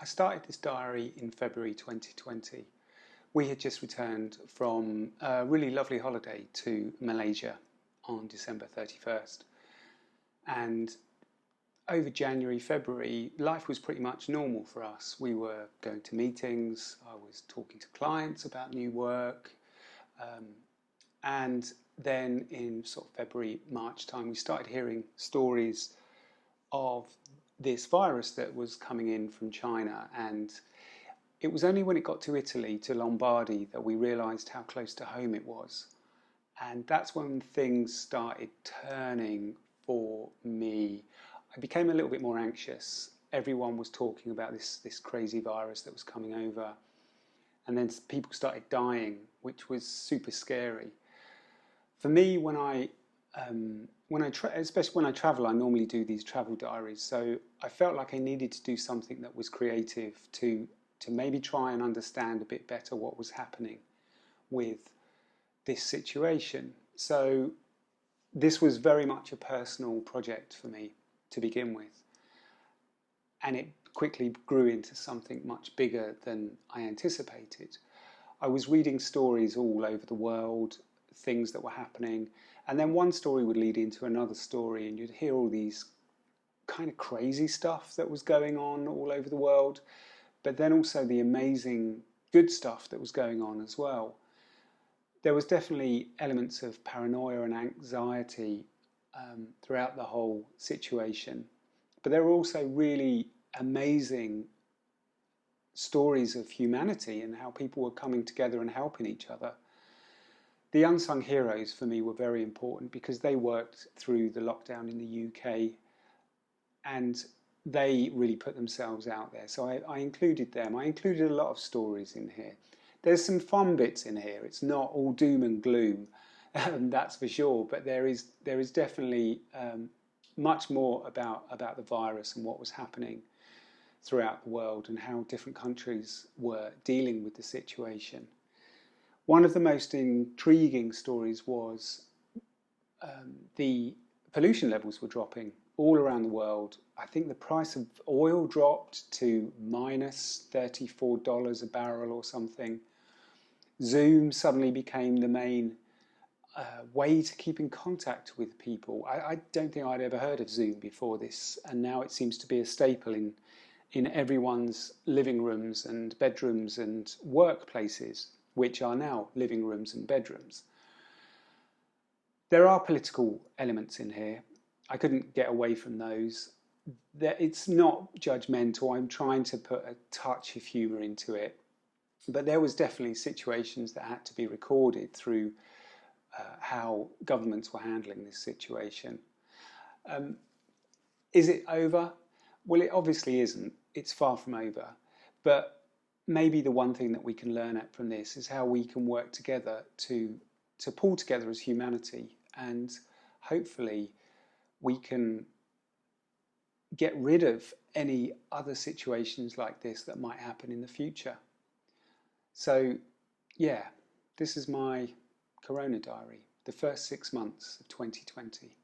I started this diary in February 2020. We had just returned from a really lovely holiday to Malaysia on December 31st. And over January, February, life was pretty much normal for us. We were going to meetings, I was talking to clients about new work, and then in sort of February, March time, we started hearing stories of this virus that was coming in from China, and it was only when it got to Italy, to Lombardy, that we realised how close to home it was. And that's when things started turning for me. I became a little bit more anxious. Everyone was talking about this crazy virus that was coming over, and then people started dying, which was super scary. For me, especially when I travel, I normally do these travel diaries. So I felt like I needed to do something that was creative to maybe try and understand a bit better what was happening with this situation. So this was very much a personal project for me to begin with. And it quickly grew into something much bigger than I anticipated. I was reading stories all over the world, things that were happening, and then one story would lead into another story, and you'd hear all these kind of crazy stuff that was going on all over the world, but then also the amazing good stuff that was going on as well. There was definitely elements of paranoia and anxiety throughout the whole situation, but there were also really amazing stories of humanity and how people were coming together and helping each other. The unsung heroes for me were very important because they worked through the lockdown in the UK and they really put themselves out there. So I included them. I included a lot of stories in here. There's some fun bits in here. It's not all doom and gloom, that's for sure, but there is definitely much more about the virus and what was happening throughout the world and how different countries were dealing with the situation. One of the most intriguing stories was the pollution levels were dropping all around the world. I think the price of oil dropped to minus $34 a barrel or something. Zoom suddenly became the main way to keep in contact with people. I don't think I'd ever heard of Zoom before this, and now it seems to be a staple in everyone's living rooms and bedrooms and workplaces, which are now living rooms and bedrooms. There are political elements in here. I couldn't get away from those. It's not judgmental. I'm trying to put a touch of humour into it. But there was definitely situations that had to be recorded through how governments were handling this situation. Is it over? Well, it obviously isn't. It's far from over. But maybe the one thing that we can learn from this is how we can work together to pull together as humanity, and hopefully we can get rid of any other situations like this that might happen in the future. So yeah, this is my Corona diary, the first 6 months of 2020.